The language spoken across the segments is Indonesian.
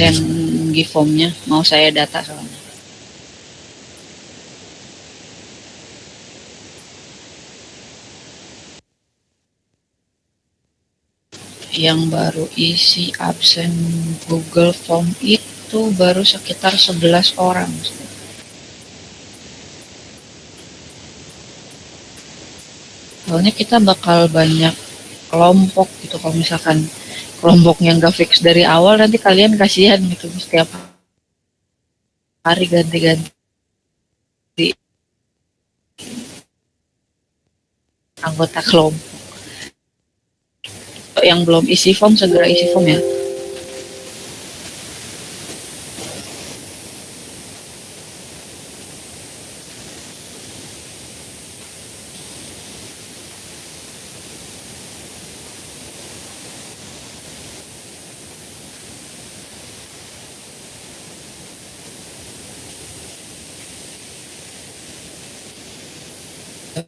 absen Gform-nya, mau saya data soalnya. Yang baru isi absen Google Form itu baru sekitar 11 orang. Soalnya kita bakal banyak kelompok gitu, kalau misalkan kelompoknya nggak fix dari awal nanti kalian kasihan gitu setiap hari ganti-ganti anggota kelompok. Yang belum isi form segera isi form ya.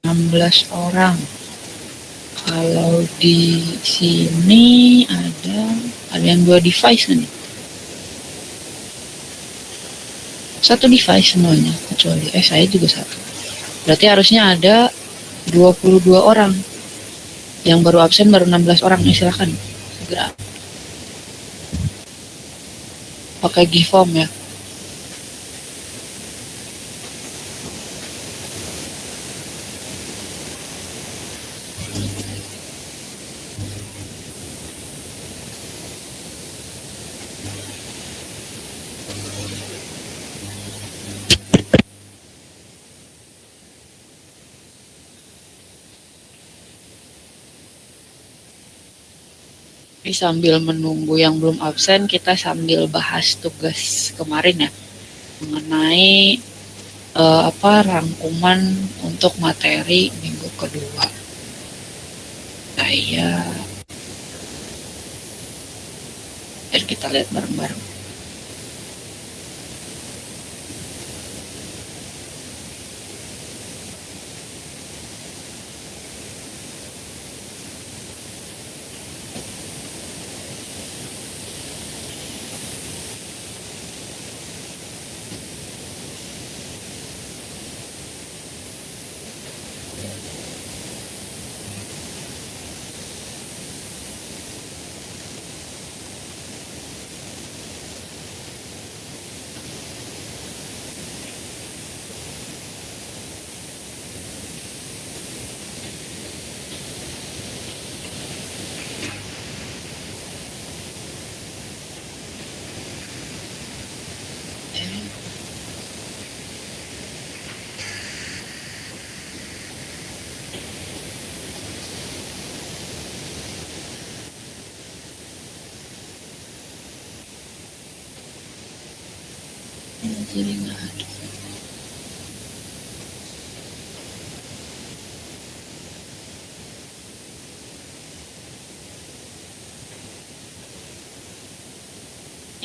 16 orang. Kalau di sini ada yang 2 device nih. Satu device semuanya, kecuali saya juga satu. Berarti harusnya ada 22 orang. Yang baru absen baru 16 orang. Silakan segera pakai Gform ya. Jadi sambil menunggu yang belum absen, kita sambil bahas tugas kemarin ya, mengenai rangkuman untuk materi minggu kedua. Dan kita lihat bareng-bareng.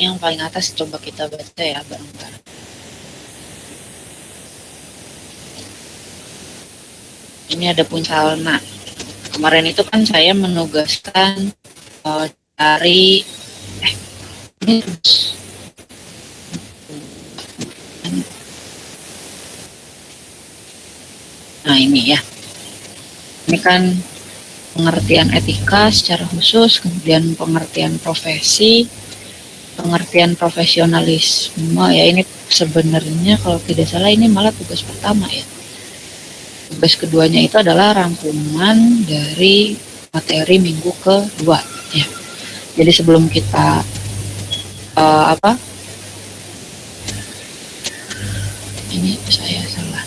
Yang paling atas coba kita baca ya bareng-bareng. Ini ada Punsalna. Kemarin itu kan saya menugaskan cari nah ini ya. Ini kan pengertian etika secara khusus, kemudian pengertian profesi, pengertian profesionalisme ya. Ini sebenarnya kalau tidak salah ini malah tugas pertama ya. Tugas keduanya itu adalah rangkuman dari materi minggu kedua ya. Jadi sebelum kita ini saya salah.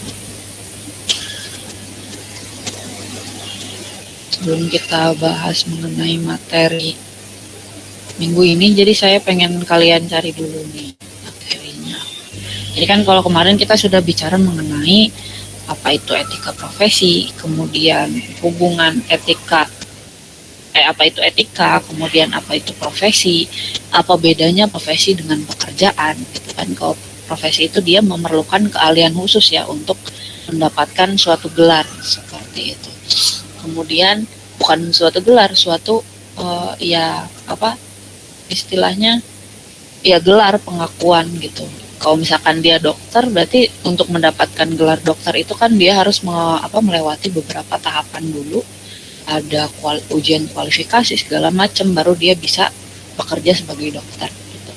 Sebelum kita bahas mengenai materi minggu ini, jadi saya pengen kalian cari dulu nih materinya. Jadi kan kalau kemarin kita sudah bicara mengenai apa itu etika profesi, kemudian hubungan etika, apa itu etika, kemudian apa itu profesi, apa bedanya profesi dengan pekerjaan, gitu kan. Kalau profesi itu dia memerlukan keahlian khusus ya untuk mendapatkan suatu gelar seperti itu. Kemudian bukan suatu gelar, suatu istilahnya ya gelar pengakuan gitu. Kalau misalkan dia dokter, berarti untuk mendapatkan gelar dokter itu kan dia harus melewati beberapa tahapan dulu, ada ujian kualifikasi segala macam, baru dia bisa bekerja sebagai dokter gitu.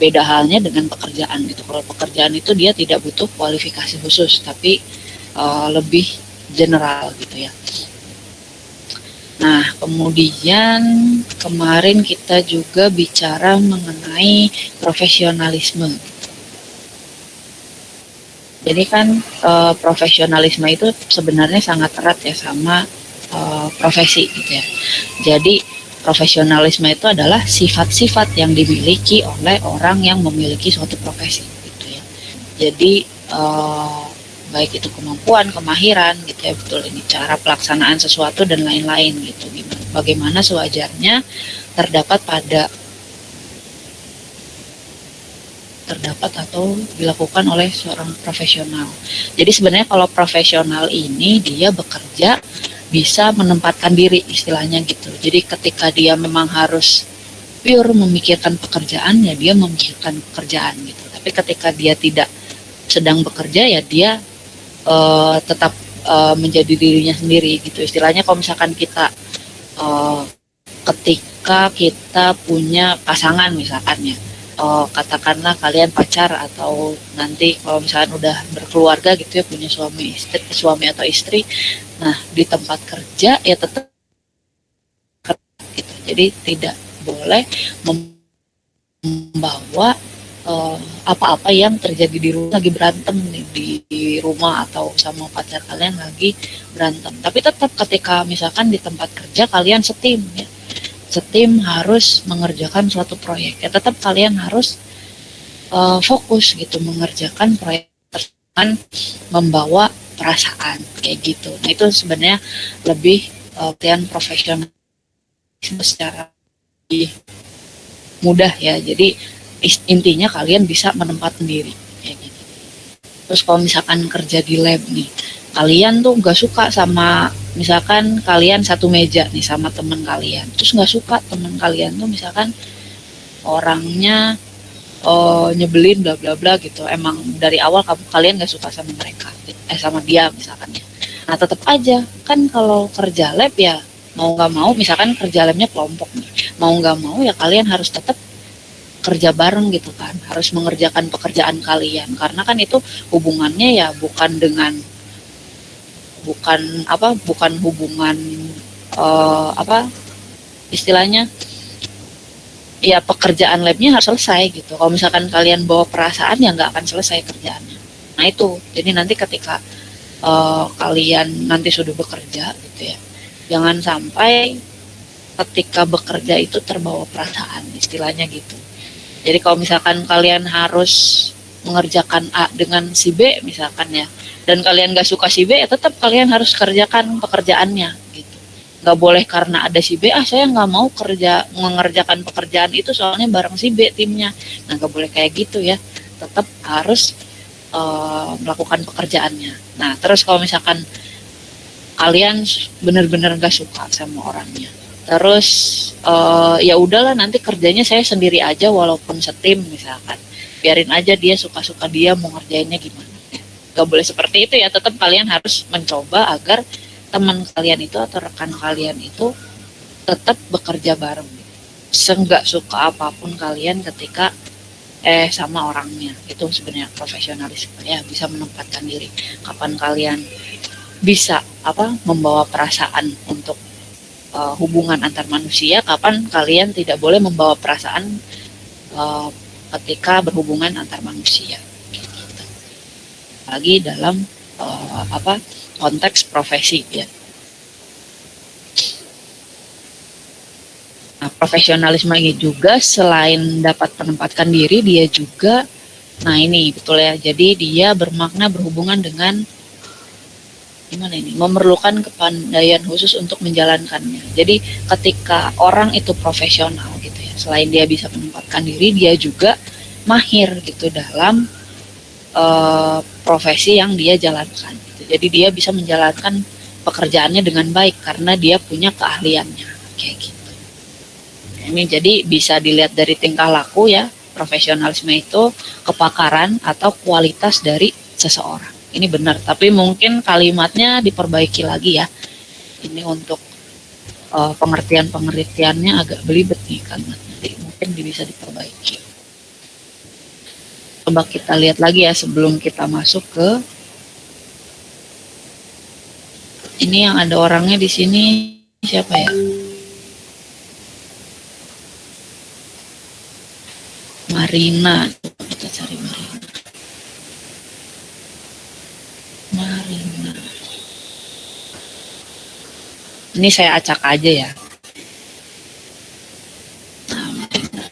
Beda halnya dengan pekerjaan gitu. Kalau pekerjaan itu dia tidak butuh kualifikasi khusus, tapi lebih general gitu ya. Nah, kemudian kemarin kita juga bicara mengenai profesionalisme. Jadi kan profesionalisme itu sebenarnya sangat erat ya sama profesi gitu ya. Jadi profesionalisme itu adalah sifat-sifat yang dimiliki oleh orang yang memiliki suatu profesi gitu ya. Jadi baik itu kemampuan, kemahiran gitu ya, betul ini cara pelaksanaan sesuatu dan lain-lain gitu. Bagaimana sewajarnya terdapat atau dilakukan oleh seorang profesional. Jadi sebenarnya kalau profesional ini dia bekerja bisa menempatkan diri istilahnya gitu. Jadi ketika dia memang harus pure memikirkan pekerjaan ya dia memikirkan pekerjaan gitu. Tapi ketika dia tidak sedang bekerja ya dia tetap menjadi dirinya sendiri gitu. Istilahnya kalau misalkan kita ketika kita punya pasangan misalkan ya, katakanlah kalian pacar atau nanti kalau misalkan udah berkeluarga gitu ya, punya suami atau istri, nah di tempat kerja ya tetap gitu. Jadi tidak boleh membawa apa-apa yang terjadi di rumah, lagi berantem nih di rumah atau sama pacar kalian lagi berantem. Tapi tetap ketika misalkan di tempat kerja kalian setim ya, setim harus mengerjakan suatu proyek ya, tetap kalian harus fokus gitu mengerjakan proyek tersebut, membawa perasaan kayak gitu. Nah itu sebenarnya lebih latihan profesional secara lebih mudah ya. Jadi intinya kalian bisa menempatkan diri kayak gitu. Terus kalau misalkan kerja di lab nih, kalian tuh nggak suka sama misalkan kalian satu meja nih sama teman kalian, terus nggak suka teman kalian tuh misalkan orangnya nyebelin bla bla bla gitu, emang dari awal kalian nggak suka sama mereka sama dia misalkan ya. Nah tetap aja kan kalau kerja lab ya mau nggak mau, misalkan kerja labnya kelompok nih, mau nggak mau ya kalian harus tetap kerja bareng gitu kan, harus mengerjakan pekerjaan kalian karena kan itu hubungannya ya bukan hubungan istilahnya ya pekerjaan labnya harus selesai gitu. Kalau misalkan kalian bawa perasaan ya nggak akan selesai kerjaannya. Nah itu jadi nanti ketika kalian nanti sudah bekerja gitu ya, jangan sampai ketika bekerja itu terbawa perasaan istilahnya gitu. Jadi kalau misalkan kalian harus mengerjakan A dengan si B misalkan ya, dan kalian gak suka si B ya tetap kalian harus kerjakan pekerjaannya gitu. Gak boleh karena ada si B, saya gak mau mengerjakan pekerjaan itu soalnya bareng si B timnya. Nah gak boleh kayak gitu ya, tetap harus melakukan pekerjaannya. Nah terus kalau misalkan kalian benar-benar gak suka sama orangnya, terus ya udahlah nanti kerjanya saya sendiri aja walaupun setim misalkan, biarin aja dia suka-suka dia mau ngerjainnya gimana. Gak boleh seperti itu ya, tetap kalian harus mencoba agar teman kalian itu atau rekan kalian itu tetap bekerja bareng. Seenggak suka apapun kalian ketika sama orangnya, itu sebenarnya profesionalisme ya, bisa menempatkan diri. Kapan kalian bisa membawa perasaan untuk hubungan antar manusia, kapan kalian tidak boleh membawa perasaan ketika berhubungan antar manusia gitu. Lagi dalam konteks profesi ya. Nah, profesionalisme ini juga selain dapat menempatkan diri, dia juga nah ini betul ya, jadi dia bermakna berhubungan dengan memerlukan kepandaian khusus untuk menjalankannya. Jadi ketika orang itu profesional gitu ya, selain dia bisa menempatkan diri, dia juga mahir gitu dalam profesi yang dia jalankan gitu. Jadi dia bisa menjalankan pekerjaannya dengan baik karena dia punya keahliannya kayak gitu. Ini jadi bisa dilihat dari tingkah laku ya, profesionalisme itu kepakaran atau kualitas dari seseorang. Ini benar, tapi mungkin kalimatnya diperbaiki lagi ya. Ini untuk pengertian-pengertiannya agak belibet nih kalimatnya, jadi mungkin bisa diperbaiki. Coba kita lihat lagi ya sebelum kita masuk ke ini yang ada orangnya di sini siapa ya? Marina. Coba kita cari Marina. Marina. Ini saya acak aja ya. Nah, Marina.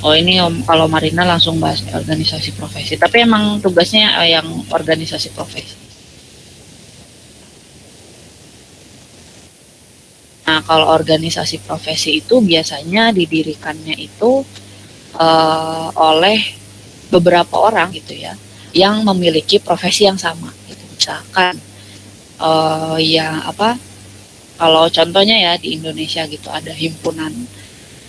Oh ini kalau Marina langsung bahas organisasi profesi. Tapi emang tugasnya yang organisasi profesi. Nah kalau organisasi profesi itu biasanya didirikannya itu oleh beberapa orang gitu ya, yang memiliki profesi yang sama. Gitu. Misalkan ya apa? Kalau contohnya ya di Indonesia gitu ada himpunan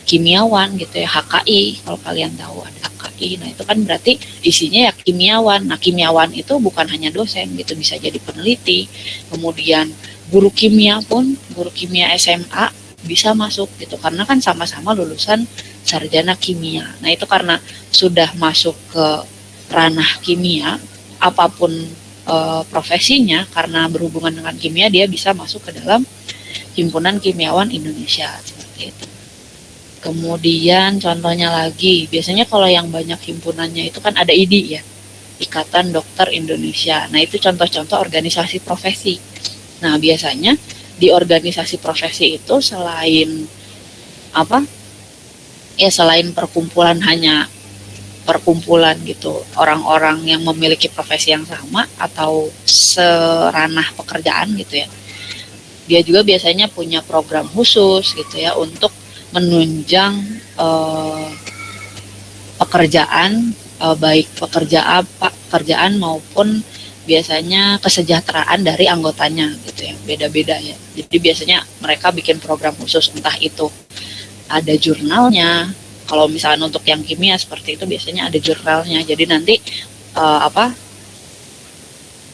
kimiawan gitu ya, HKI, kalau kalian tahu ada HKI. Nah itu kan berarti isinya ya kimiawan. Nah kimiawan itu bukan hanya dosen gitu, bisa jadi peneliti, kemudian guru kimia pun, guru kimia SMA bisa masuk gitu, karena kan sama-sama lulusan sarjana kimia. Nah itu karena sudah masuk ke ranah kimia, apapun profesinya, karena berhubungan dengan kimia, dia bisa masuk ke dalam himpunan kimiawan Indonesia seperti itu. Kemudian contohnya lagi, biasanya kalau yang banyak himpunannya itu kan ada IDI ya, Ikatan Dokter Indonesia. Nah itu contoh-contoh organisasi profesi. Nah biasanya di organisasi profesi itu selain apa? Ya selain perkumpulan, hanya perkumpulan gitu orang-orang yang memiliki profesi yang sama atau seranah pekerjaan gitu ya. Dia juga biasanya punya program khusus gitu ya untuk menunjang eh, pekerjaan, baik pekerjaan maupun biasanya kesejahteraan dari anggotanya gitu ya, beda-beda ya. Jadi biasanya mereka bikin program khusus, entah itu ada jurnalnya. Kalau misalnya untuk yang kimia seperti itu biasanya ada jurnalnya. Jadi nanti apa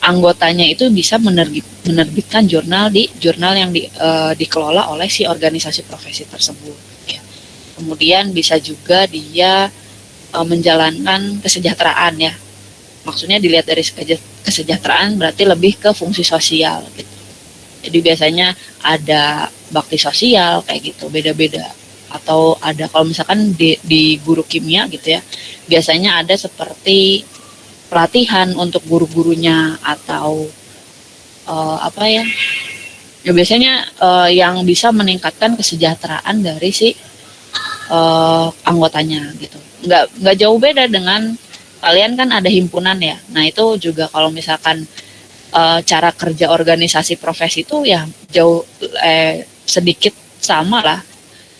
anggotanya itu bisa menerbitkan jurnal yang dikelola oleh si organisasi profesi tersebut. Ya. Kemudian bisa juga dia menjalankan kesejahteraan ya. Maksudnya dilihat dari kesejahteraan berarti lebih ke fungsi sosial gitu. Jadi biasanya ada bakti sosial kayak gitu, beda-beda. Atau ada kalau misalkan di guru kimia gitu ya, biasanya ada seperti pelatihan untuk guru-gurunya atau apa ya? Ya biasanya yang bisa meningkatkan kesejahteraan dari si anggotanya gitu. Nggak jauh beda dengan kalian kan ada himpunan ya. Nah itu juga kalau misalkan cara kerja organisasi profesi itu ya jauh sedikit sama lah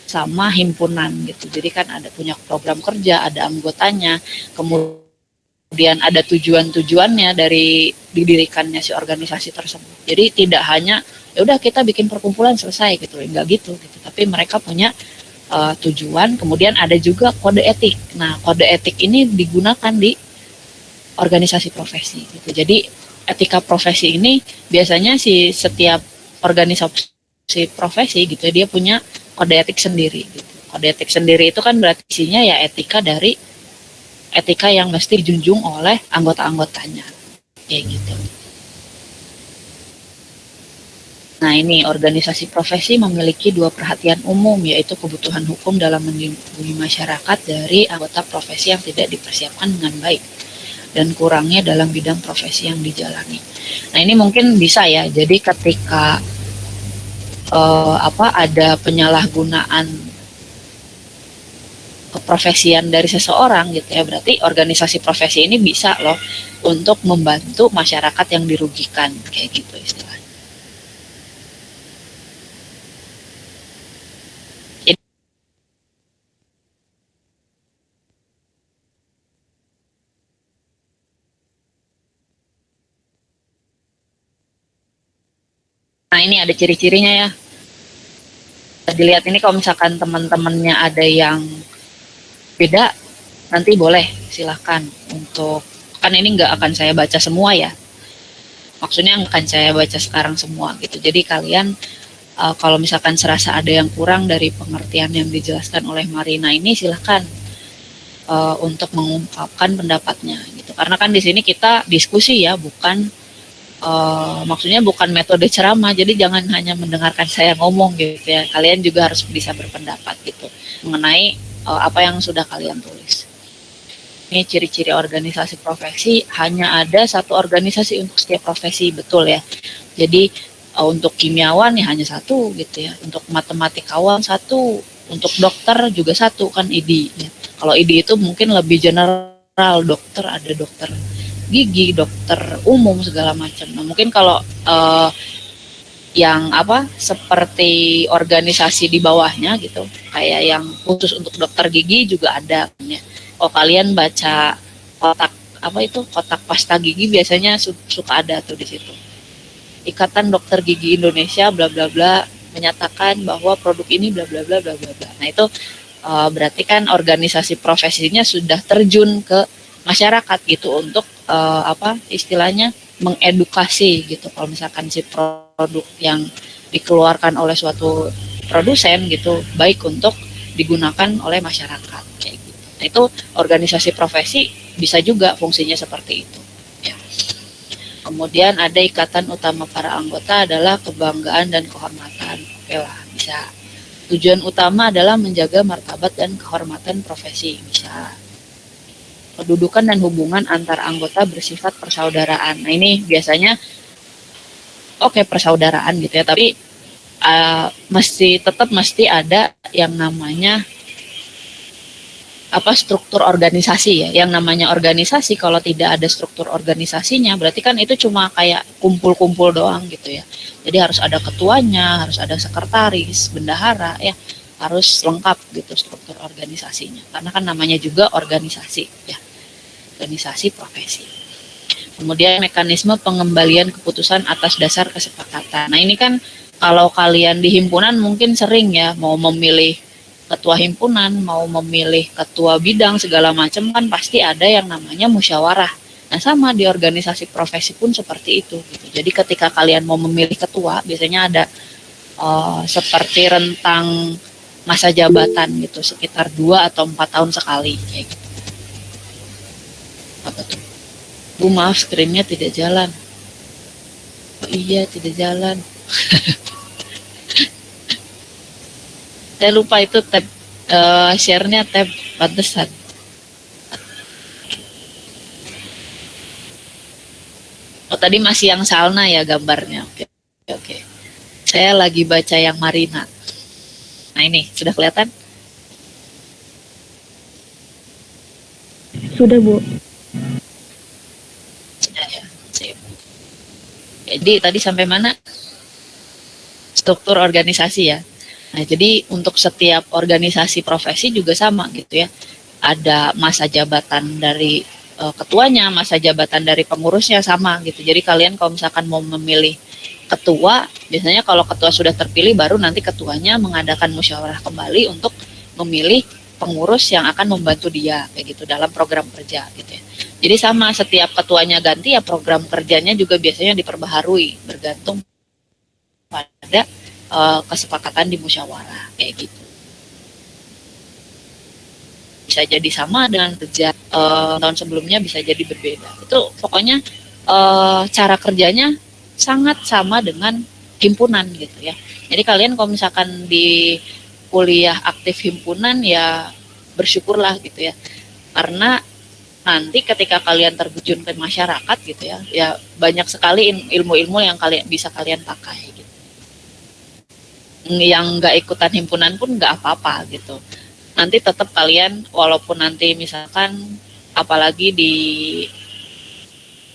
sama himpunan gitu. Jadi kan ada punya program kerja, ada anggotanya, kemudian ada tujuan-tujuannya dari didirikannya si organisasi tersebut. Jadi tidak hanya ya udah kita bikin perkumpulan selesai gitu, enggak gitu. Tapi mereka punya tujuan, kemudian ada juga kode etik. Nah, kode etik ini digunakan di organisasi profesi gitu. Jadi etika profesi ini biasanya si setiap organisasi profesi gitu dia punya kode etik sendiri gitu. Kode etik sendiri itu kan berarti isinya ya etika yang mesti dijunjung oleh anggota-anggotanya kayak gitu. Nah ini organisasi profesi memiliki dua perhatian umum, yaitu kebutuhan hukum dalam melindungi masyarakat dari anggota profesi yang tidak dipersiapkan dengan baik dan kurangnya dalam bidang profesi yang dijalani. Nah ini mungkin bisa ya, jadi ketika ada penyalahgunaan keprofesian dari seseorang gitu ya, berarti organisasi profesi ini bisa loh untuk membantu masyarakat yang dirugikan kayak gitu istilahnya. Nah ini ada ciri-cirinya ya. Dilihat ini kalau misalkan teman-temannya ada yang beda, nanti boleh silahkan untuk, kan ini nggak akan saya baca semua ya. Maksudnya akan saya baca sekarang semua gitu. Jadi kalian kalau misalkan serasa ada yang kurang dari pengertian yang dijelaskan oleh Marina ini, silahkan untuk mengungkapkan pendapatnya gitu. Karena kan di sini kita diskusi ya, bukan maksudnya bukan metode ceramah, jadi jangan hanya mendengarkan saya ngomong gitu ya, kalian juga harus bisa berpendapat gitu mengenai apa yang sudah kalian tulis. Ini ciri-ciri organisasi profesi, hanya ada satu organisasi untuk setiap profesi, betul ya. Jadi untuk kimiawan ya hanya satu gitu ya, untuk matematikawan satu, untuk dokter juga satu kan ID ya. Kalau ID itu mungkin lebih general, dokter ada dokter gigi, dokter umum segala macam. Nah, mungkin kalau yang apa seperti organisasi di bawahnya gitu, kayak yang khusus untuk dokter gigi juga ada. Ya. Kalau kalian baca kotak apa itu kotak pasta gigi biasanya suka ada tuh di situ. Ikatan Dokter Gigi Indonesia bla bla bla menyatakan bahwa produk ini bla bla bla bla bla bla. Nah itu berarti kan organisasi profesinya sudah terjun ke masyarakat gitu untuk apa istilahnya mengedukasi gitu. Kalau misalkan si produk yang dikeluarkan oleh suatu produsen gitu baik untuk digunakan oleh masyarakat kayak gitu. Nah itu organisasi profesi bisa juga fungsinya seperti itu. Ya. Kemudian ada ikatan utama para anggota adalah kebanggaan dan kehormatan. Oke lah bisa. Tujuan utama adalah menjaga martabat dan kehormatan profesi bisa. Kedudukan dan hubungan antar anggota bersifat persaudaraan. Nah ini biasanya persaudaraan gitu ya, tapi mesti ada yang namanya struktur organisasi ya. Yang namanya organisasi kalau tidak ada struktur organisasinya berarti kan itu cuma kayak kumpul-kumpul doang gitu ya. Jadi harus ada ketuanya, harus ada sekretaris, bendahara ya. Harus lengkap gitu struktur organisasinya. Karena kan namanya juga organisasi ya. Organisasi profesi. Kemudian mekanisme pengembalian keputusan atas dasar kesepakatan. Nah, ini kan kalau kalian di himpunan mungkin sering ya mau memilih ketua himpunan, mau memilih ketua bidang segala macam kan pasti ada yang namanya musyawarah. Nah, sama di organisasi profesi pun seperti itu gitu. Jadi ketika kalian mau memilih ketua, biasanya ada seperti rentang masa jabatan gitu, sekitar 2 atau 4 tahun sekali kayak gitu. Apa tuh? Bu, maaf screen-nya tidak jalan. Oh iya, tidak jalan. Saya lupa itu tab share-nya tab pantesan. Oh tadi masih yang Salna ya gambarnya. Oke. Saya lagi baca yang Marina. Nah ini sudah kelihatan? Sudah Bu. Sudah ya. Sip. Jadi tadi sampai mana? Struktur organisasi ya. Nah, jadi untuk setiap organisasi profesi juga sama gitu ya. Ada masa jabatan dari ketuanya, masa jabatan dari pengurusnya sama gitu. Jadi kalian kalau misalkan mau memilih ketua, biasanya kalau ketua sudah terpilih baru nanti ketuanya mengadakan musyawarah kembali untuk memilih pengurus yang akan membantu dia kayak gitu dalam program kerja gitu ya. Jadi sama setiap ketuanya ganti ya program kerjanya juga biasanya diperbaharui bergantung pada kesepakatan di musyawarah kayak gitu. Bisa jadi sama dengan kerja tahun sebelumnya, bisa jadi berbeda. Itu pokoknya cara kerjanya sangat sama dengan himpunan gitu ya. Jadi kalian kalau misalkan di kuliah aktif himpunan ya bersyukurlah gitu ya. Karena nanti ketika kalian terjun ke masyarakat gitu ya banyak sekali ilmu-ilmu yang bisa kalian pakai gitu. Yang nggak ikutan himpunan pun nggak apa-apa gitu. Nanti tetap kalian walaupun nanti misalkan apalagi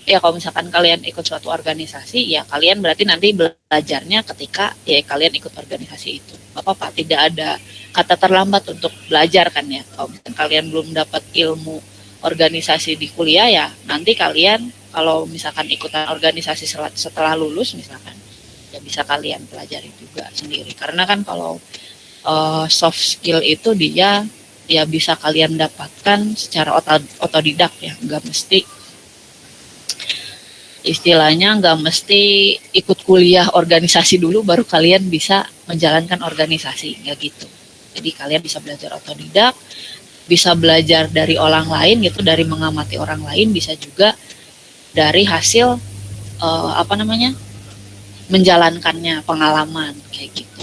kalau misalkan kalian ikut suatu organisasi ya kalian berarti nanti belajarnya ketika ya kalian ikut organisasi itu. Gak apa-apa, tidak ada kata terlambat untuk belajar kan ya. Kalau misalkan kalian belum dapat ilmu organisasi di kuliah ya nanti kalian kalau misalkan ikutan organisasi setelah lulus misalkan ya ya bisa kalian pelajari juga sendiri. Karena kan kalau soft skill itu dia ya bisa kalian dapatkan secara otodidak ya, nggak mesti istilahnya nggak mesti ikut kuliah organisasi dulu baru kalian bisa menjalankan organisasi, nggak gitu. Jadi kalian bisa belajar otodidak, bisa belajar dari orang lain gitu, dari mengamati orang lain, bisa juga dari hasil menjalankannya, pengalaman kayak gitu.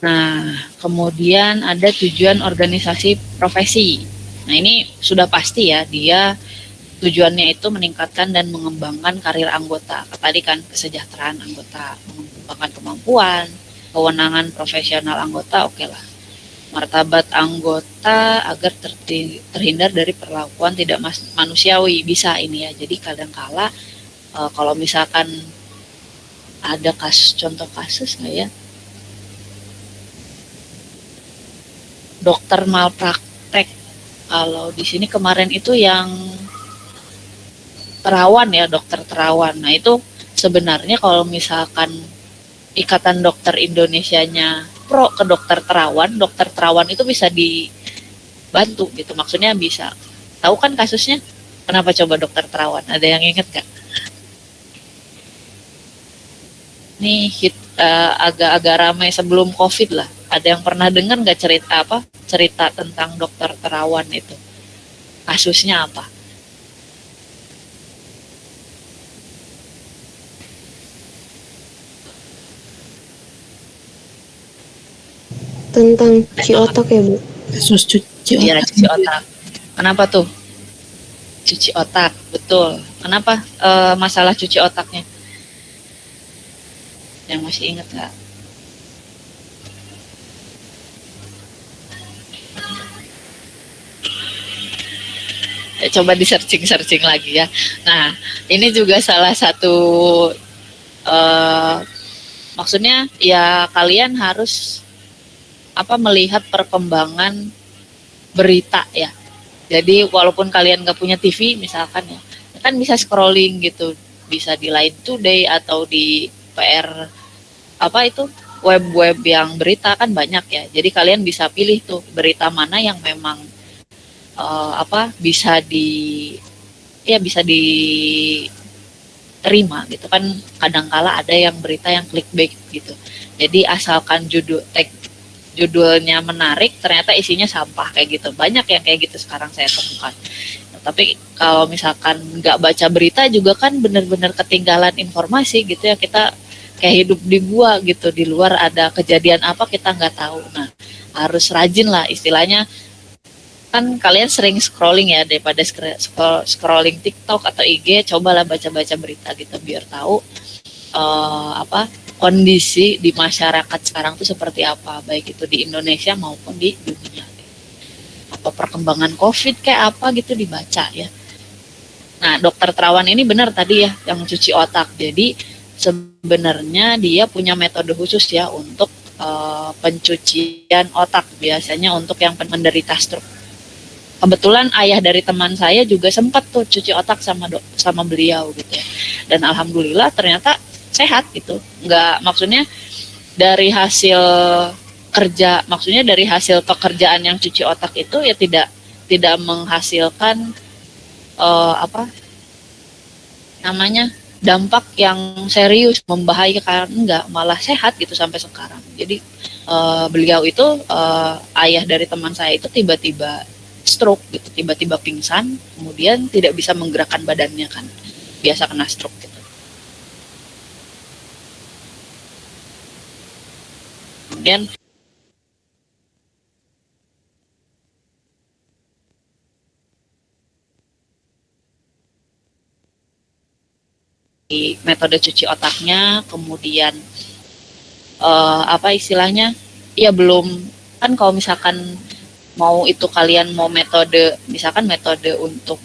Nah, kemudian ada tujuan organisasi profesi. Nah, ini sudah pasti ya, dia tujuannya itu meningkatkan dan mengembangkan karir anggota. Tadi kan kesejahteraan anggota, mengembangkan kemampuan, kewenangan profesional anggota, oke lah. Martabat anggota agar terhindar dari perlakuan tidak manusiawi, bisa ini ya. Jadi kadangkala kalau misalkan ada contoh kasus nggak ya, dokter malpraktek. Kalau di sini kemarin itu yang terawan ya, dokter terawan. Nah itu sebenarnya kalau misalkan Ikatan Dokter Indonesianya pro ke dokter terawan itu bisa dibantu gitu. Maksudnya bisa. Tahu kan kasusnya? Kenapa coba dokter terawan? Ada yang inget gak? Nih agak-agak ramai sebelum COVID lah. Ada yang pernah dengar nggak cerita tentang dokter terawan itu? Kasusnya apa? Tentang cuci otak ya, Bu? Kasus cuci otak. Iya, cuci otak. Kenapa tuh? Cuci otak, betul. Kenapa masalah cuci otaknya? Yang masih ingat nggak? Coba di searching lagi ya. Nah, ini juga salah satu maksudnya ya kalian harus melihat perkembangan berita ya. Jadi walaupun kalian nggak punya TV misalkan ya, kan bisa scrolling gitu, bisa di Line Today atau di PR web-web yang berita kan banyak ya. Jadi kalian bisa pilih tuh berita mana yang memang bisa diterima gitu kan. Kadangkala ada yang berita yang clickbait gitu. Jadi asalkan judulnya menarik, ternyata isinya sampah kayak gitu. Banyak yang kayak gitu sekarang saya temukan. Tapi kalau misalkan nggak baca berita juga kan benar-benar ketinggalan informasi gitu ya. Kita kayak hidup di gua gitu, di luar ada kejadian apa kita nggak tahu. Nah, harus rajin lah istilahnya. Kan kalian sering scrolling ya, daripada scrolling TikTok atau IG, cobalah baca-baca berita gitu biar tahu kondisi di masyarakat sekarang tuh seperti apa, baik itu di Indonesia maupun di dunia. Apa perkembangan COVID kayak apa gitu dibaca ya. Nah, dokter terawan ini benar tadi ya yang cuci otak. Jadi sebenarnya dia punya metode khusus ya untuk pencucian otak, biasanya untuk yang menderita stroke. Kebetulan ayah dari teman saya juga sempat tuh cuci otak sama beliau gitu ya. Dan alhamdulillah ternyata sehat gitu. Nggak, maksudnya dari hasil pekerjaan yang cuci otak itu ya tidak menghasilkan dampak yang serius membahayakan, enggak, malah sehat gitu sampai sekarang. Jadi beliau itu ayah dari teman saya itu tiba-tiba stroke gitu, tiba-tiba pingsan, kemudian tidak bisa menggerakkan badannya kan, biasa kena stroke gitu. Kemudian di metode cuci otaknya, kemudian istilahnya ya belum kan, kalau misalkan mau itu kalian mau metode, misalkan metode untuk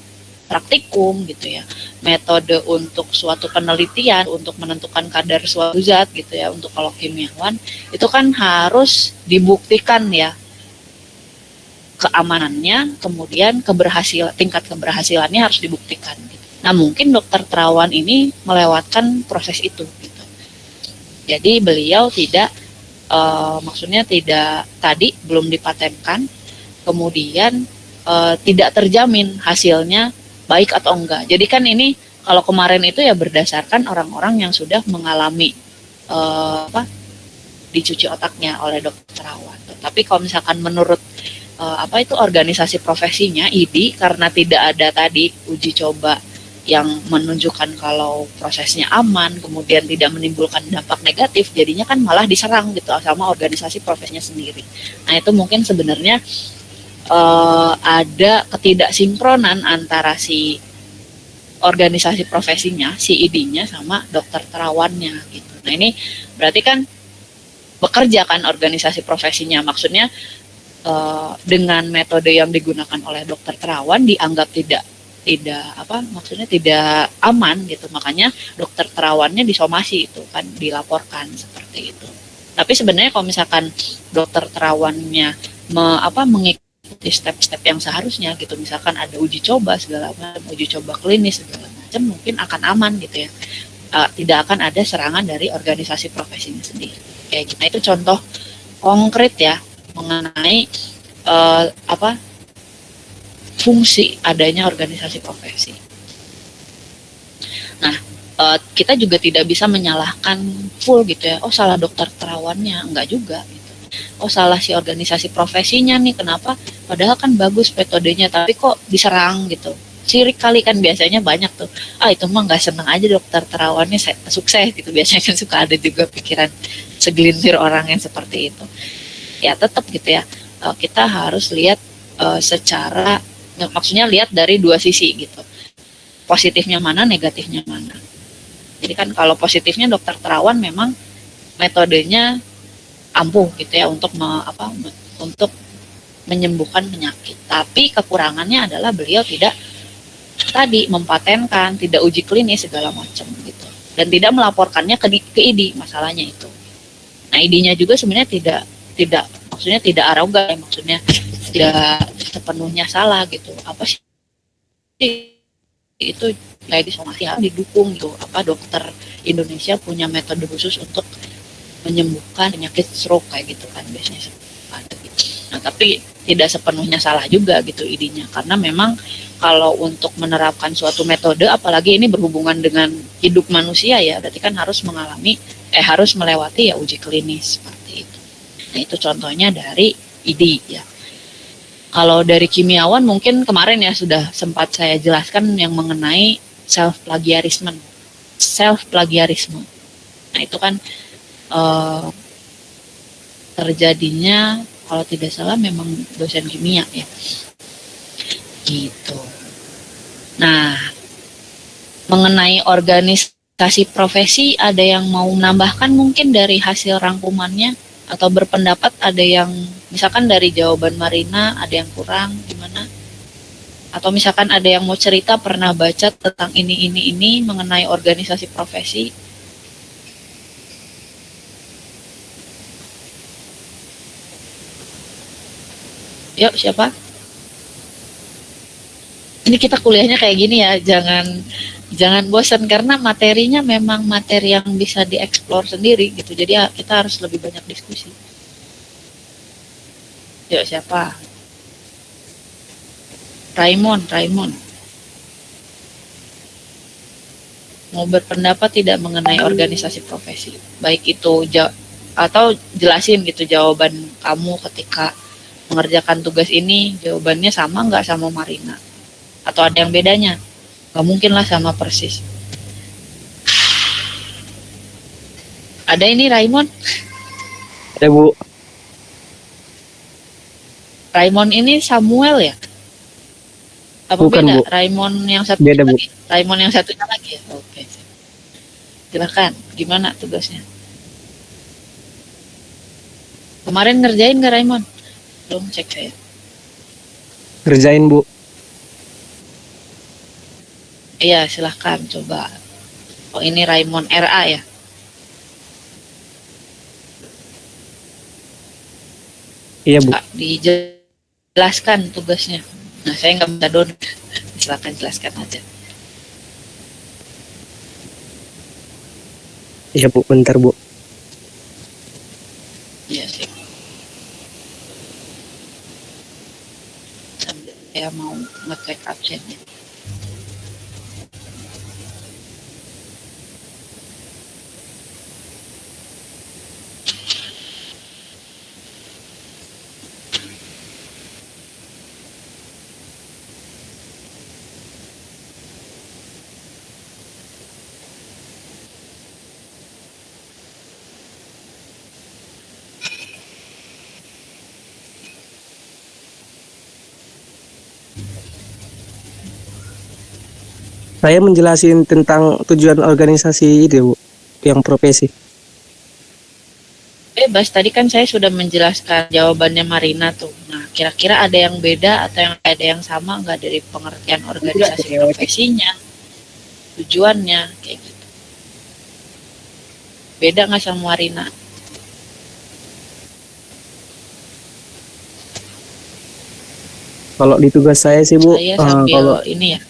praktikum gitu ya, metode untuk suatu penelitian untuk menentukan kadar suatu zat gitu ya, untuk kalau kimiawan itu kan harus dibuktikan ya keamanannya, kemudian tingkat keberhasilannya harus dibuktikan gitu. Nah, mungkin dokter terawan ini melewatkan proses itu gitu. Jadi beliau tidak maksudnya tidak tadi belum dipatenkan, kemudian tidak terjamin hasilnya baik atau enggak. Jadi kan ini kalau kemarin itu ya berdasarkan orang-orang yang sudah mengalami dicuci otaknya oleh dokter terawan. Tapi kalau misalkan menurut organisasi profesinya IDI, karena tidak ada tadi uji coba yang menunjukkan kalau prosesnya aman, kemudian tidak menimbulkan dampak negatif, jadinya kan malah diserang gitu sama organisasi profesinya sendiri. Nah, itu mungkin sebenarnya ada ketidaksinkronan antara si organisasi profesinya, si ID-nya sama dokter terawannya gitu. Nah, ini berarti kan bekerja kan organisasi profesinya, maksudnya dengan metode yang digunakan oleh dokter terawan dianggap tidak aman gitu, makanya dokter terawannya disomasi itu kan, dilaporkan seperti itu. Tapi sebenarnya kalau misalkan dokter terawannya mengikuti step-step yang seharusnya gitu, misalkan ada uji coba segala macam, uji coba klinis segala macam, mungkin akan aman gitu ya. Tidak akan ada serangan dari organisasi profesinya sendiri kayak gitu. Nah, itu contoh konkret ya mengenai fungsi adanya organisasi profesi. Nah, kita juga tidak bisa menyalahkan full gitu ya. Oh, salah dokter terawannya, enggak juga gitu. Oh, salah si organisasi profesinya nih, kenapa? Padahal kan bagus metodenya, tapi kok diserang gitu. Sirik kali kan biasanya banyak tuh. Itu mah nggak seneng aja dokter terawannya sukses gitu. Biasanya kan suka ada juga pikiran segelintir orang yang seperti itu. Ya tetap gitu ya. Kita harus lihat secara, maksudnya lihat dari dua sisi gitu, positifnya mana, negatifnya mana. Jadi kan kalau positifnya dokter terawan memang metodenya ampuh gitu ya untuk untuk menyembuhkan penyakit, tapi kekurangannya adalah beliau tidak tadi mempatenkan, tidak uji klinis segala macam gitu, dan tidak melaporkannya ke ID, masalahnya itu. Nah, ID-nya juga sebenarnya tidak maksudnya tidak arogan, maksudnya tidak sepenuhnya salah gitu. Apa sih itu kayak disomasi didukung gitu, dokter Indonesia punya metode khusus untuk menyembuhkan penyakit stroke kayak gitu kan biasanya ada gitu. Nah, tapi tidak sepenuhnya salah juga gitu idenya, karena memang kalau untuk menerapkan suatu metode, apalagi ini berhubungan dengan hidup manusia ya, berarti kan harus melewati ya uji klinis seperti itu. Nah, itu contohnya dari ID ya. Kalau dari kimiawan mungkin kemarin ya sudah sempat saya jelaskan yang mengenai self plagiarisme. Nah, itu kan terjadinya kalau tidak salah memang dosen kimia ya. Gitu. Nah, mengenai organisasi profesi ada yang mau menambahkan mungkin dari hasil rangkumannya, atau berpendapat ada yang misalkan dari jawaban Marina ada yang kurang gimana, atau misalkan ada yang mau cerita pernah baca tentang ini mengenai organisasi profesi. Yuk, siapa? Ini kita kuliahnya kayak gini ya, jangan bosan karena materinya memang materi yang bisa dieksplor sendiri gitu. Jadi ya, kita harus lebih banyak diskusi. Yuk, siapa? Raimon. Mau berpendapat tidak mengenai organisasi profesi? Baik itu atau jelasin gitu jawaban kamu ketika mengerjakan tugas ini, jawabannya sama nggak sama Marina? Atau ada yang bedanya? Gak mungkin lah sama persis. Ada ini Raimon? Ada, Bu. Raimon ini Samuel ya? Apa bukan, beda? Bu. Raimon yang satu Beda, Bu. lagi. Raimon yang satunya lagi ya? Oke. Silakan, gimana tugasnya? Kemarin ngerjain gak Raimon? Belum, cek saya. Kerjain, Bu. Iya, silahkan coba. Oh, ini Raimon RA ya? Iya, Bu. Dijelaskan tugasnya. Nah, saya nggak bisa download. Silahkan jelaskan aja. Iya Bu, bentar Bu. Iya sih. Sambil saya mau ngecek absennya. Saya menjelasin tentang tujuan organisasi itu Bu, yang profesi. Bebas, tadi kan saya sudah menjelaskan jawabannya Marina tuh. Nah, kira-kira ada yang beda atau yang ada yang sama nggak dari pengertian organisasi profesinya, tujuannya, kayak gitu. Beda nggak sama Marina? Kalau di tugas saya sih Bu, Saya sambil kalau ini ya.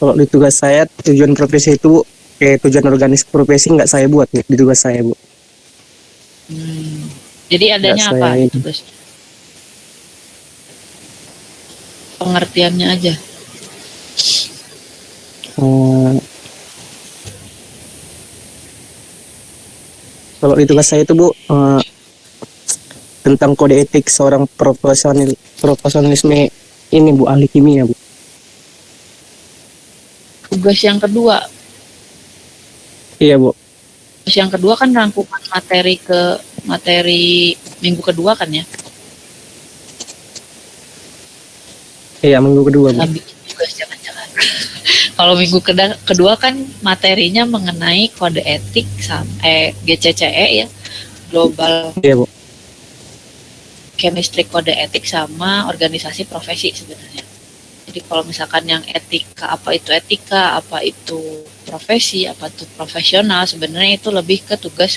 kalau di tugas saya tujuan profesi itu Bu, tujuan organisasi profesi nggak saya buat nih di tugas saya Bu. Jadi Nggak adanya saya apa ini. itu, Gus? Pengertiannya aja. Eh, Kalau di tugas saya itu Bu, tentang kode etik seorang profesionalisme ini Bu, ahli kimia Bu. Tugas yang kedua. Iya Bu. Tugas yang kedua kan rangkuman materi minggu kedua kan ya? Iya, minggu kedua Bu. Ambil tugas jangan-jangan. Kalau minggu kedua kan materinya mengenai kode etik GCCE ya, Global Iya Bu. Chemistry Kode Etik sama organisasi profesi sebenarnya. Jadi kalau misalkan yang etika, apa itu profesi, apa itu profesional, sebenarnya itu lebih ke tugas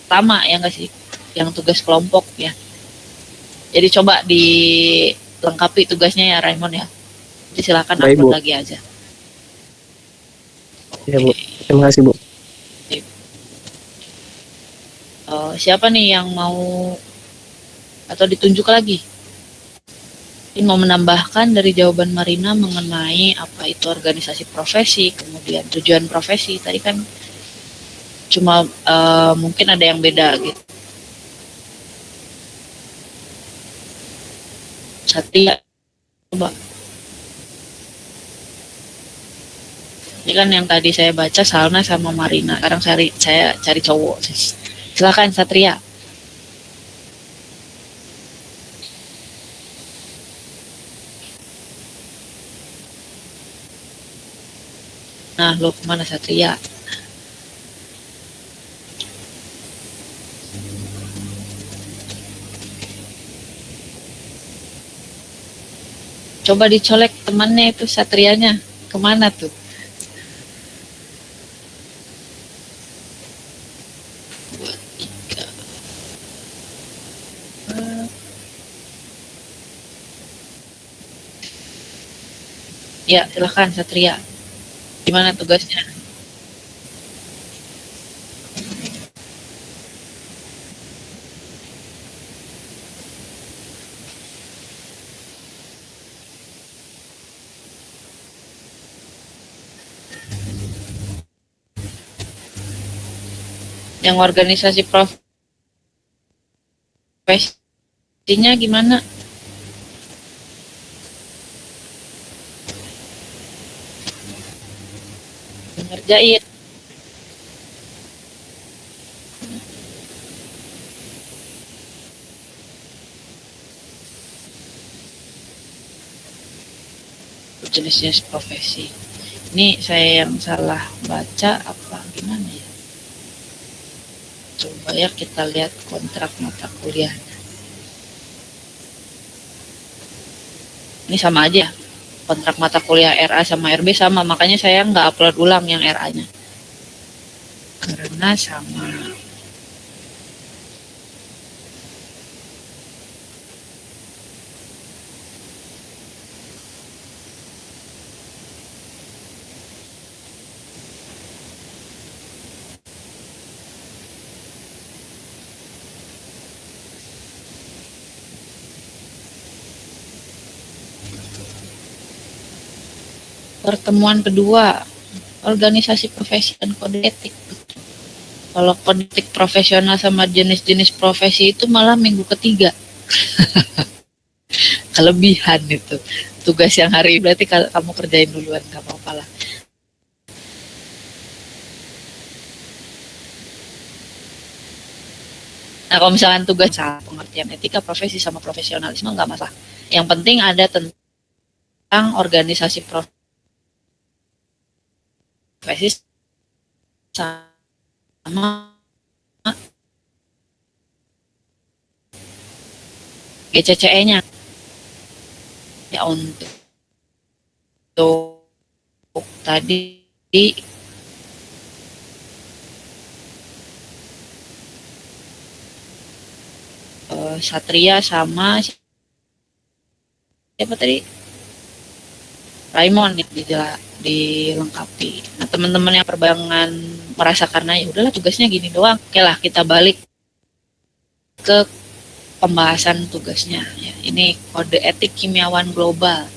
utama ya nggak sih? Yang tugas kelompok ya. Jadi coba dilengkapi tugasnya ya Raymond ya. Jadi silakan Baik, upload Bu. lagi aja. Iya Bu. Terima kasih Bu. Siapa nih yang mau atau ditunjuk lagi? Ini mau menambahkan dari jawaban Marina mengenai apa itu organisasi profesi, kemudian tujuan profesi. Tadi kan cuma mungkin ada yang beda gitu. Satria, coba. Ini kan yang tadi saya baca Salna sama Marina. Sekarang saya cari cowok. Silakan Satria. Nah, lo kemana Satria? Coba dicolek temannya itu Satrianya. Kemana tuh? Dua, tiga. Ya, silakan Satria. Gimana tugasnya? Yang organisasi profesinya gimana? Ngerjain. Jenis-jenis profesi. Ini saya yang salah baca apa gimana ya? Coba ya kita lihat kontrak mata kuliah. Ini sama aja. Kontrak mata kuliah RA sama RB sama, makanya saya nggak upload ulang yang RA-nya. Karena sama. pertemuan kedua, organisasi profesi dan kode etik. Kalau kode etik profesional sama jenis-jenis profesi itu malah minggu ketiga. Kelebihan itu. Tugas yang hari berarti kamu kerjain duluan, gak apa-apa lah. Nah, kalau misalkan tugas pengertian etika profesi sama profesionalisme nggak masalah. Yang penting ada tentang organisasi profesi sama GCCE-nya. Ya untuk tadi Satria sama siapa tadi? Raymond dilengkapi. Nah, teman-teman yang perbankan merasa karena ya udahlah tugasnya gini doang. Oke lah, kita balik ke pembahasan tugasnya ya. Ini kode etik kimiawan global.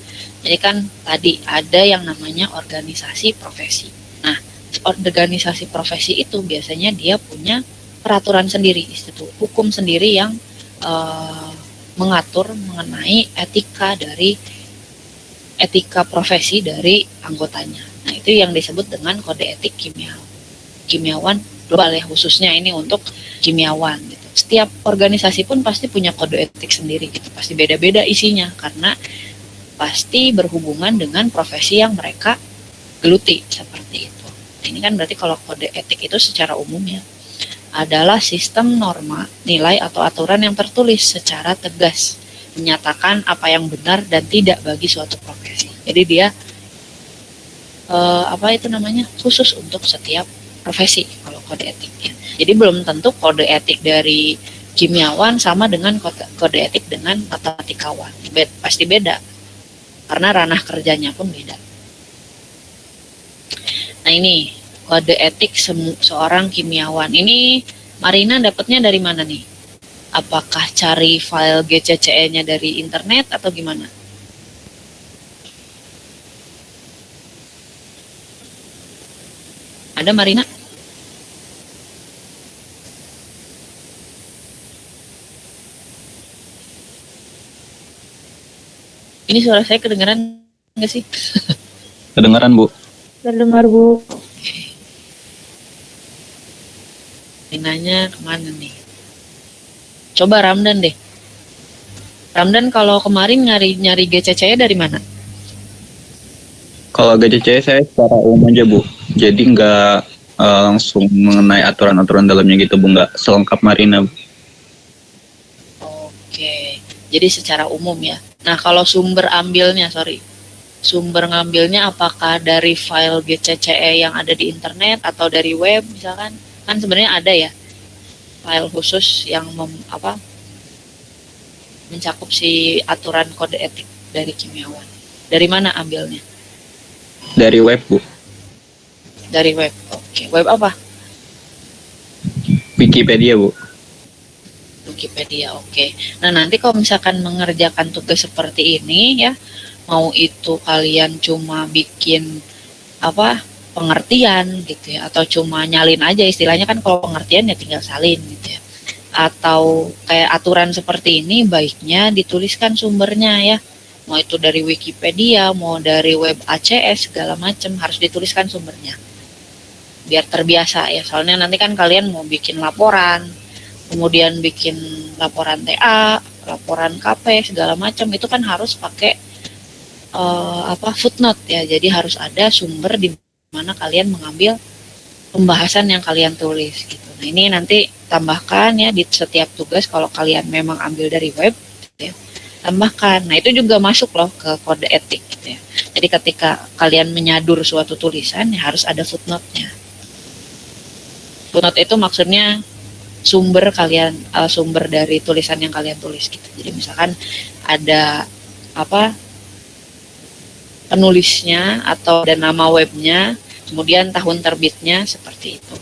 Jadi kan tadi ada yang namanya organisasi profesi. Nah, organisasi profesi itu biasanya dia punya peraturan sendiri, itu hukum sendiri yang mengatur mengenai etika profesi dari anggotanya. Nah, itu yang disebut dengan kode etik kimiawan global ya, khususnya ini untuk kimiawan gitu. Setiap organisasi pun pasti punya kode etik sendiri gitu. Pasti beda-beda isinya karena pasti berhubungan dengan profesi yang mereka geluti seperti itu. Nah, ini kan berarti kalau kode etik itu secara umum ya adalah sistem norma, nilai atau aturan yang tertulis secara tegas menyatakan apa yang benar dan tidak bagi suatu profesi. Jadi dia khusus untuk setiap profesi kalau kode etiknya. Jadi belum tentu kode etik dari kimiawan sama dengan kode etik dengan matematikawan. Pasti beda karena ranah kerjanya pun beda. Nah, ini kode etik seorang kimiawan. Ini Marina dapatnya dari mana nih? Apakah cari file GCCE-nya dari internet atau gimana? Ada Marina? Ini suara saya kedengaran nggak sih? Kedengaran, Bu. Terdengar, Bu. Marinanya kemana nih? Coba Ramdan deh. Ramdan kalau kemarin nyari GCC dari mana? Kalau GCC saya secara umum aja, Bu. Jadi nggak langsung mengenai aturan-aturan dalamnya gitu, Bu. Nggak selengkap Marina, Bu. Oke, jadi secara umum ya. Nah, kalau sumber ngambilnya apakah dari file GCCE yang ada di internet atau dari web misalkan? Kan sebenarnya ada ya file khusus yang mencakup si aturan kode etik dari kimiawan. Dari mana ambilnya? Dari web, Bu. Dari web. Oke, web apa? Wikipedia, Bu. Wikipedia, oke. Nah, nanti kalau misalkan mengerjakan tugas seperti ini ya, mau itu kalian cuma bikin pengertian gitu ya, atau cuma nyalin aja, istilahnya kan kalau pengertian ya tinggal salin gitu ya. Atau kayak aturan seperti ini baiknya dituliskan sumbernya ya. Mau itu dari Wikipedia, mau dari web ACS segala macam harus dituliskan sumbernya. Biar terbiasa ya, soalnya nanti kan kalian mau bikin laporan, kemudian bikin laporan TA, laporan KP segala macam itu kan harus pakai footnote ya. Jadi harus ada sumber di mana kalian mengambil pembahasan yang kalian tulis gitu. Nah, ini nanti tambahkan ya di setiap tugas kalau kalian memang ambil dari web gitu ya. Tambahkan. Nah, itu juga masuk loh ke kode etik gitu ya. Jadi ketika kalian menyadur suatu tulisan ya harus ada footnote-nya. Footnote itu maksudnya sumber dari tulisan yang kalian tulis gitu. Jadi misalkan ada penulisnya atau ada nama webnya, kemudian tahun terbitnya seperti itu.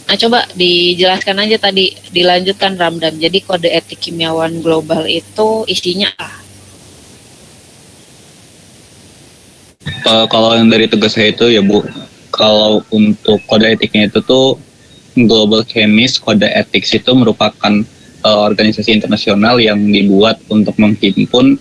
Nah, coba dijelaskan aja tadi, dilanjutkan Ramdan. Jadi kode etik kimiawan global itu isinya apa? Kalau yang dari tugas saya itu ya Bu, kalau untuk kode etiknya itu tuh Global Chemist Code Ethics itu merupakan organisasi internasional yang dibuat untuk menghimpun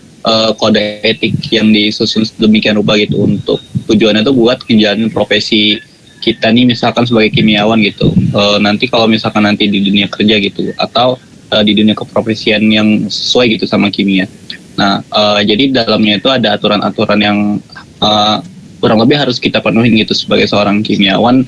kode etik yang disusun demikian rupa gitu, untuk tujuannya itu buat menjalani profesi kita nih misalkan sebagai kimiawan gitu. Nanti kalau misalkan nanti di dunia kerja gitu atau di dunia keprofesian yang sesuai gitu sama kimia. Nah, jadi dalamnya itu ada aturan-aturan yang kurang lebih harus kita penuhi gitu sebagai seorang kimiawan.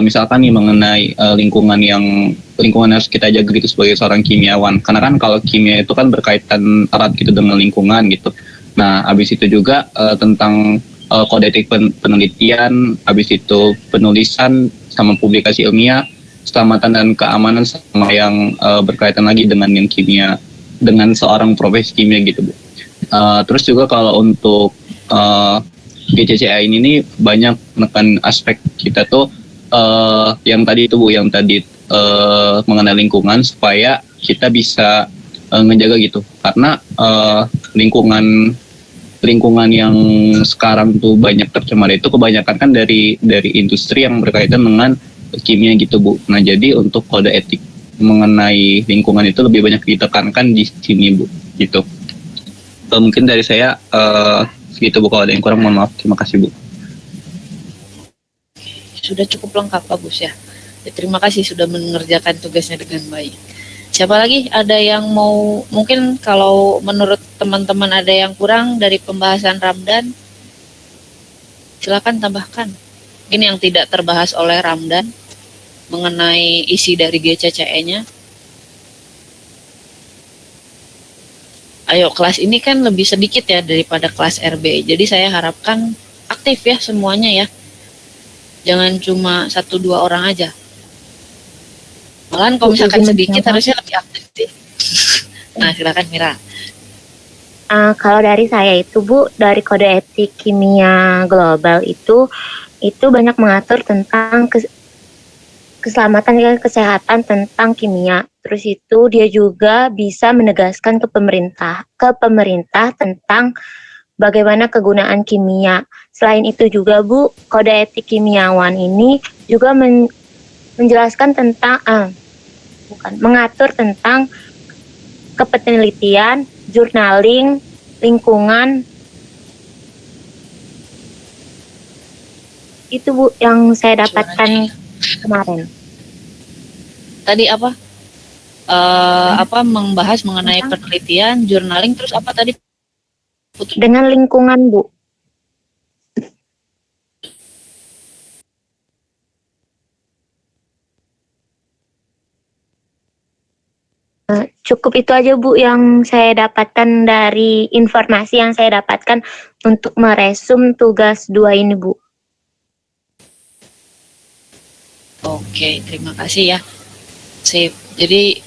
Misalkan nih mengenai lingkungan yang harus kita jaga gitu sebagai seorang kimiawan. Karena kan kalau kimia itu kan berkaitan erat gitu dengan lingkungan gitu. Nah, habis itu juga tentang kode etik penelitian, habis itu penulisan sama publikasi ilmiah, keselamatan dan keamanan sama yang berkaitan lagi dengan yang kimia, dengan seorang profesi kimia gitu Bu. Terus juga kalau untuk GCCA ini nih banyak menekan aspek kita tuh yang tadi itu Bu, yang tadi mengenai lingkungan supaya kita bisa ngejaga gitu, karena lingkungan yang sekarang tuh banyak tercemar itu kebanyakan kan dari industri yang berkaitan dengan kimia gitu Bu. Nah jadi untuk kode etik mengenai lingkungan itu lebih banyak ditekankan di sini Bu gitu. Mungkin dari saya segitu Bu, kalau ada yang kurang mohon maaf. Terima kasih Bu. Sudah cukup lengkap, bagus ya. Terima kasih sudah mengerjakan tugasnya dengan baik. Siapa lagi? Ada yang mau, mungkin kalau menurut teman-teman ada yang kurang dari pembahasan Ramdan, silakan tambahkan. Ini yang tidak terbahas oleh Ramdan mengenai isi dari GCCE-nya. Ayo, kelas ini kan lebih sedikit ya daripada kelas RB. Jadi saya harapkan aktif ya semuanya ya. Jangan cuma 1-2 orang aja. Malahan kalau misalkan sedikit harusnya lebih aktif sih. Nah, silakan Mira. Kalau dari saya itu Bu, dari kode etik kimia global itu banyak mengatur tentang keselamatan dan kesehatan tentang kimia. Terus itu dia juga bisa menegaskan ke pemerintah tentang bagaimana kegunaan kimia. Selain itu juga Bu, kode etik kimiawan ini juga menjelaskan tentang mengatur tentang kepenelitian, journaling, lingkungan. Itu Bu yang saya dapatkan kemarin. Tadi apa? Membahas mengenai penelitian, journaling, terus apa tadi? Dengan lingkungan Bu. Cukup itu aja Bu yang saya dapatkan dari informasi yang saya dapatkan untuk meresum tugas 2 ini Bu. Oke, terima kasih ya. Sip. Jadi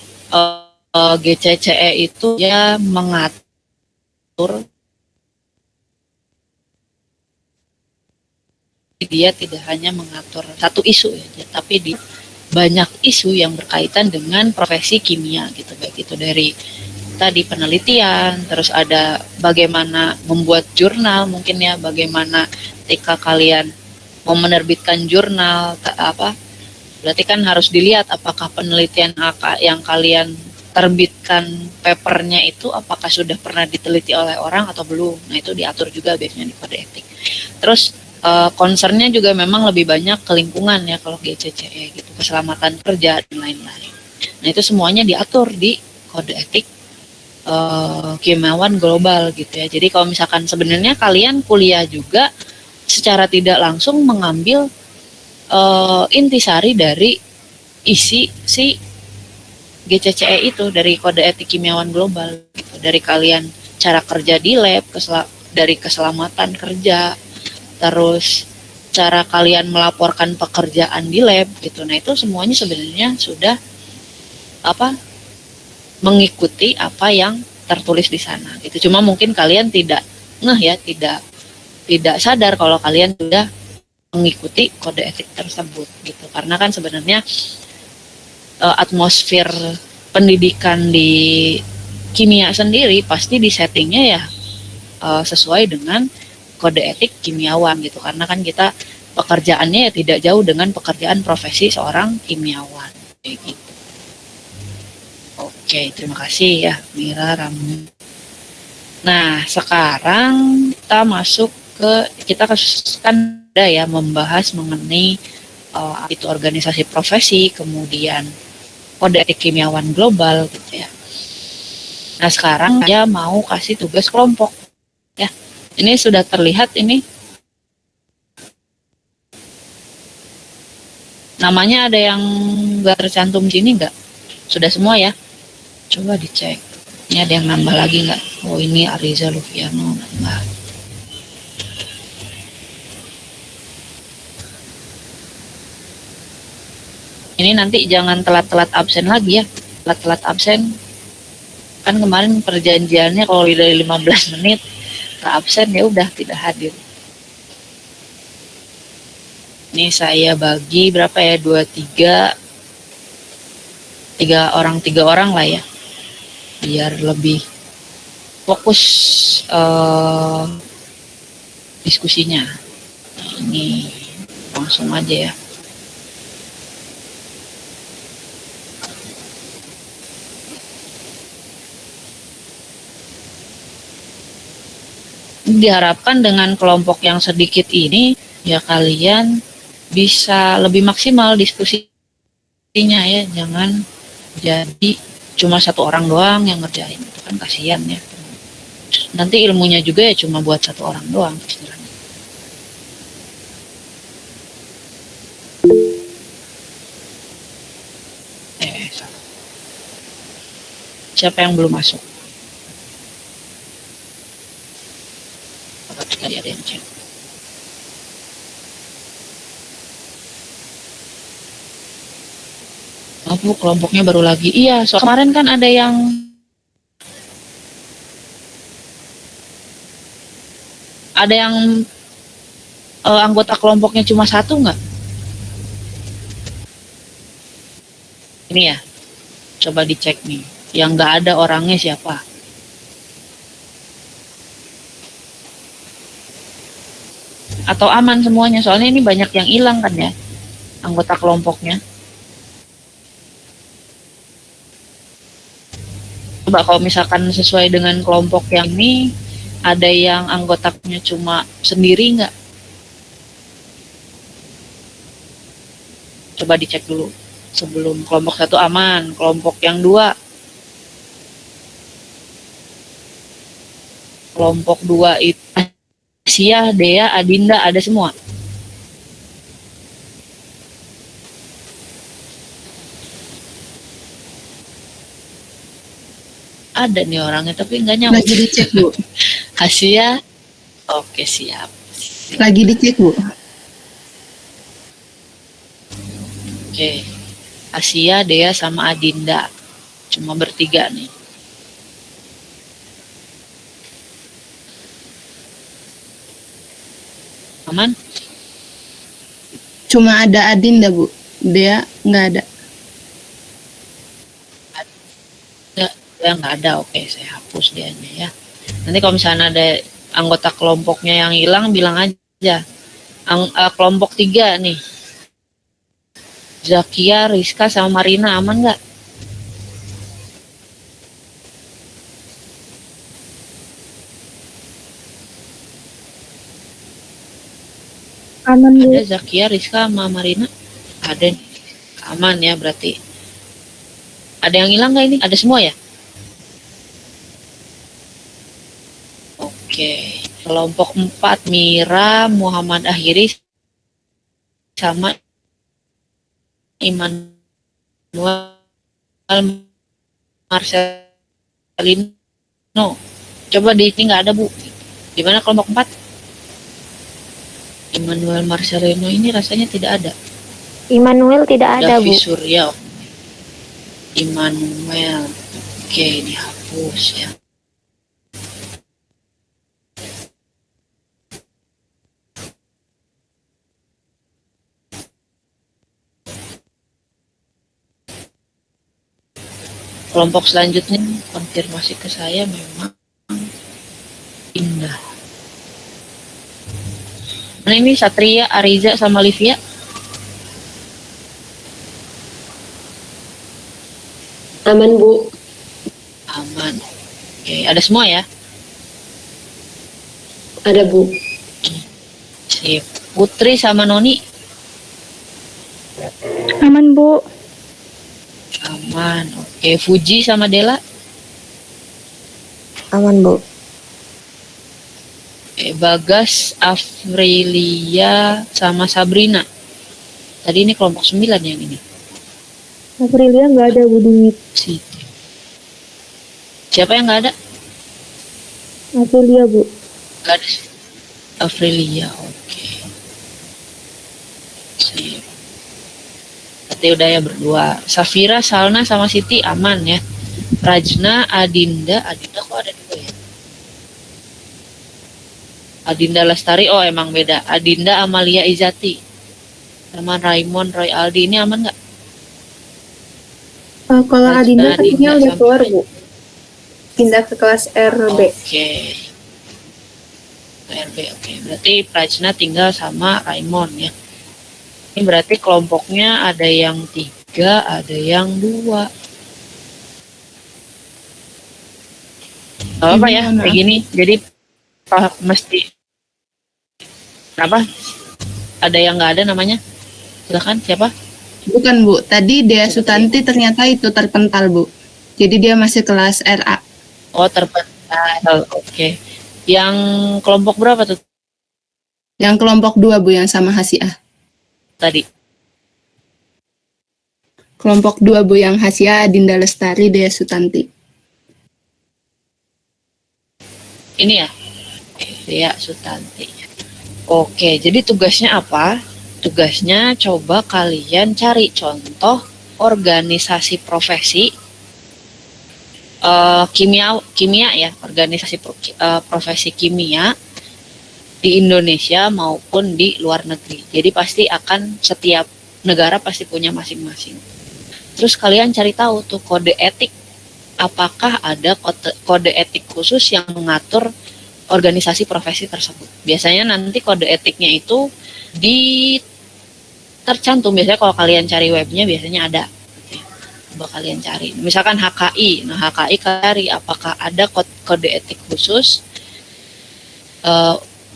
GCCE itu ya mengatur, dia tidak hanya mengatur satu isu ya, tapi di banyak isu yang berkaitan dengan profesi kimia gitu, baik itu dari tadi penelitian, terus ada bagaimana membuat jurnal, mungkin ya bagaimana ketika kalian mau menerbitkan jurnal berarti kan harus dilihat apakah penelitian yang kalian terbitkan papernya itu apakah sudah pernah diteliti oleh orang atau belum. Nah itu diatur juga biasanya di kode etik. Terus concernnya juga memang lebih banyak ke lingkungan ya kalau GCCE gitu, keselamatan kerja dan lain-lain. Nah itu semuanya diatur di kode etik kimiawan global gitu ya. Jadi kalau misalkan sebenarnya kalian kuliah juga secara tidak langsung mengambil intisari dari isi si GCCE itu, dari kode etik kimiawan global gitu. Dari kalian cara kerja di lab, dari keselamatan kerja, terus cara kalian melaporkan pekerjaan di lab gitu. Nah itu semuanya sebenarnya sudah mengikuti apa yang tertulis di sana gitu. Cuma mungkin kalian tidak tidak sadar kalau kalian sudah mengikuti kode etik tersebut gitu. Karena kan sebenarnya atmosfer pendidikan di kimia sendiri pasti di settingnya ya sesuai dengan kode etik kimiawan gitu, karena kan kita pekerjaannya ya tidak jauh dengan pekerjaan profesi seorang kimiawan kayak gitu. Oke, terima kasih ya Mira, Ramli. Nah, sekarang kita masuk kita kan ada ya membahas mengenai itu organisasi profesi, kemudian kode etik kimiawan global gitu ya. Nah, sekarang saya mau kasih tugas kelompok ya. Ini sudah terlihat ini namanya ada yang nggak tercantum di sini nggak? Sudah semua ya? Coba dicek. Ini ada yang nambah lagi nggak? Oh, ini Ariza Lufiano nambah. Ini nanti jangan telat-telat absen lagi ya. Telat-telat absen. Kan kemarin perjanjiannya kalau dari 15 menit ke absen ya udah tidak hadir. Ini saya bagi berapa ya? 3 orang lah ya. Biar lebih fokus diskusinya. Nah, ini langsung aja ya. Diharapkan dengan kelompok yang sedikit ini ya kalian bisa lebih maksimal diskusinya ya, jangan jadi cuma satu orang doang yang ngerjain, itu kan kasihan ya. Nanti ilmunya juga ya cuma buat satu orang doang istilahnya. Siapa yang belum masuk? Tadi ada yang cek. Bu, kelompoknya baru lagi. Iya, so kemarin kan ada yang anggota kelompoknya cuma satu nggak? Ini ya, coba dicek nih. Yang nggak ada orangnya siapa? Atau aman semuanya? Soalnya ini banyak yang hilang kan ya, anggota kelompoknya. Coba kalau misalkan sesuai dengan kelompok yang ini, ada yang anggotanya cuma sendiri nggak? Coba dicek dulu sebelum kelompok satu aman, kelompok yang 2. Kelompok 2 itu Asia, Dea, Adinda ada semua. Ada nih orangnya tapi nggak nyampe. Lagi dicek, Bu. Asia, oke siap. Lagi dicek, Bu. Oke, Asia, Dea, sama Adinda. Cuma bertiga nih. Aman? Cuma ada Adinda, Bu. Dia nggak ada. Dia nggak ada, oke saya hapus dianya ya. Nanti kalau misalnya ada anggota kelompoknya yang hilang, bilang aja. Kelompok 3 nih. Zakia, Rizka, sama Marina aman nggak? Aman, Bu. Ada Zakia, Rizka, sama Marina? Ada nih. Aman ya berarti. Ada yang hilang nggak ini? Ada semua ya? Oke. Kelompok 4 Mira, Muhammad Akhiri, sama Immanuel Marcelino. Coba di ini nggak ada, Bu. Di mana kelompok 4? Immanuel Marcelino ini rasanya tidak ada. Immanuel tidak ada, Davi Bu. Surya. Immanuel. Oke, dihapus ya. Kelompok selanjutnya konfirmasi ke saya memang Indah. Gimana ini Satria, Ariza, sama Livia? Aman, Bu. Aman. Oke, ada semua ya? Ada, Bu. Sip. Putri sama Noni? Aman, Bu. Aman. Oke, Fuji sama Dela? Aman, Bu. Oke, Bagas, Afrilia, sama Sabrina. Tadi ini kelompok 9 yang ini. Aprilia nggak ada, Bu, di Siti. Siapa yang nggak ada? Aprilia, Bu. Nggak ada. Afrilia, oke. Sip. Berarti udah ya berdua. Safira, Salna, sama Siti aman ya. Rajna, Adinda kok ada dua ya? Adinda Lestari, oh emang beda. Adinda Amalia Izati. Sama Raymond, Roy Aldi, ini aman nggak? Kalau Rajna, Adinda tadinya Adinda udah sama keluar, Bu. Pindah ke kelas RB. Oke. RB, oke. Berarti Prajna tinggal sama Raymond ya. Ini berarti kelompoknya ada yang 3, ada yang 2. Gak apa ya, Gimana? kayak gini. Jadi mesti apa? Ada yang nggak ada namanya? Silakan, siapa? Bukan, Bu. Tadi Dea Sutanti ternyata itu terpental, Bu. Jadi dia masih kelas RA. Oh, terpental. Oke. Yang kelompok berapa tuh Yang kelompok 2, Bu, yang sama Hasiah. tadi? Kelompok 2, Bu, yang Hasiah, Adinda Lestari, Dea Sutanti. Ini ya? Dea Sutanti. Oke, jadi tugasnya apa? Tugasnya coba kalian cari contoh organisasi profesi kimia ya, organisasi profesi kimia di Indonesia maupun di luar negeri. Jadi pasti akan setiap negara pasti punya masing-masing. Terus kalian cari tahu tuh kode etik, apakah ada kode etik khusus yang mengatur organisasi profesi tersebut. Biasanya nanti kode etiknya itu tercantum, biasanya kalau kalian cari webnya biasanya ada. Coba kalian cari, misalkan HKI. Nah, HKI cari apakah ada kode etik khusus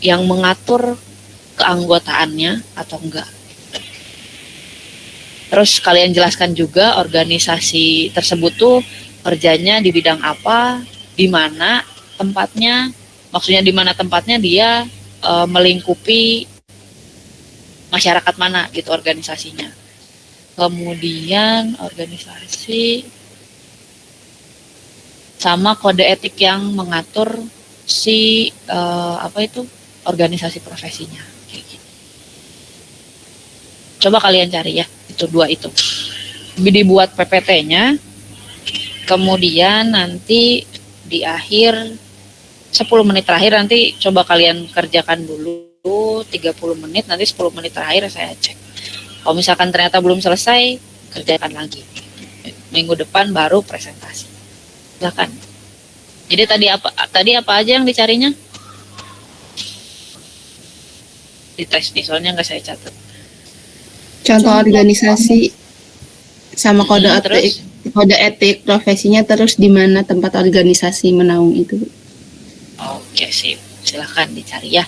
yang mengatur keanggotaannya atau enggak. Terus kalian jelaskan juga organisasi tersebut tuh kerjanya di bidang apa, di mana tempatnya, maksudnya di mana tempatnya dia melingkupi masyarakat mana gitu organisasinya. Kemudian organisasi sama kode etik yang mengatur si organisasi profesinya kayak gitu. Coba kalian cari ya, itu 2 itu. Dibuat PPT-nya. Kemudian nanti di akhir 10 menit terakhir nanti coba kalian kerjakan dulu 30 menit, nanti 10 menit terakhir saya cek. Kalau misalkan ternyata belum selesai, kerjakan lagi. Minggu depan baru presentasi. Silakan. Jadi tadi apa aja yang dicarinya? Di tes nih, soalnya nggak saya catat. Contoh organisasi sama kode Terus? etik profesinya, terus di mana tempat organisasi menaung itu. Oke, sip. Silakan dicari ya.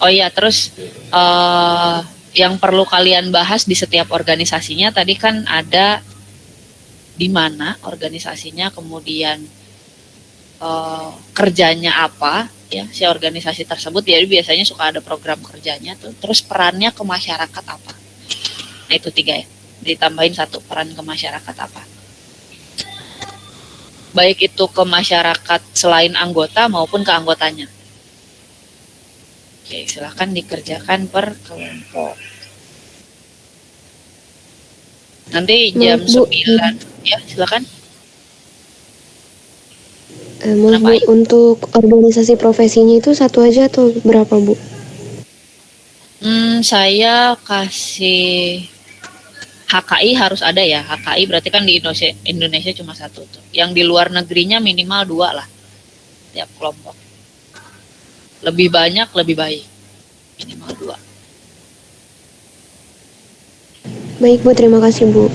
Oh iya, terus yang perlu kalian bahas di setiap organisasinya tadi kan ada di mana organisasinya, kemudian kerjanya apa ya si organisasi tersebut. Jadi biasanya suka ada program kerjanya tuh. Terus perannya ke masyarakat apa? Nah, itu 3 ya. Ditambahin 1, peran ke masyarakat apa? Baik itu ke masyarakat selain anggota maupun ke anggotanya. Oke, silakan dikerjakan per kelompok. Nanti jam Bu, 9 ya, silakan. Maaf, Bu, untuk organisasi profesinya itu 1 aja atau berapa, Bu? Saya kasih HKI harus ada ya. HKI berarti kan di Indonesia cuma 1 tuh. Yang di luar negerinya minimal 2 lah tiap kelompok. Lebih banyak lebih baik. minimal 2. Baik Bu, terima kasih Bu.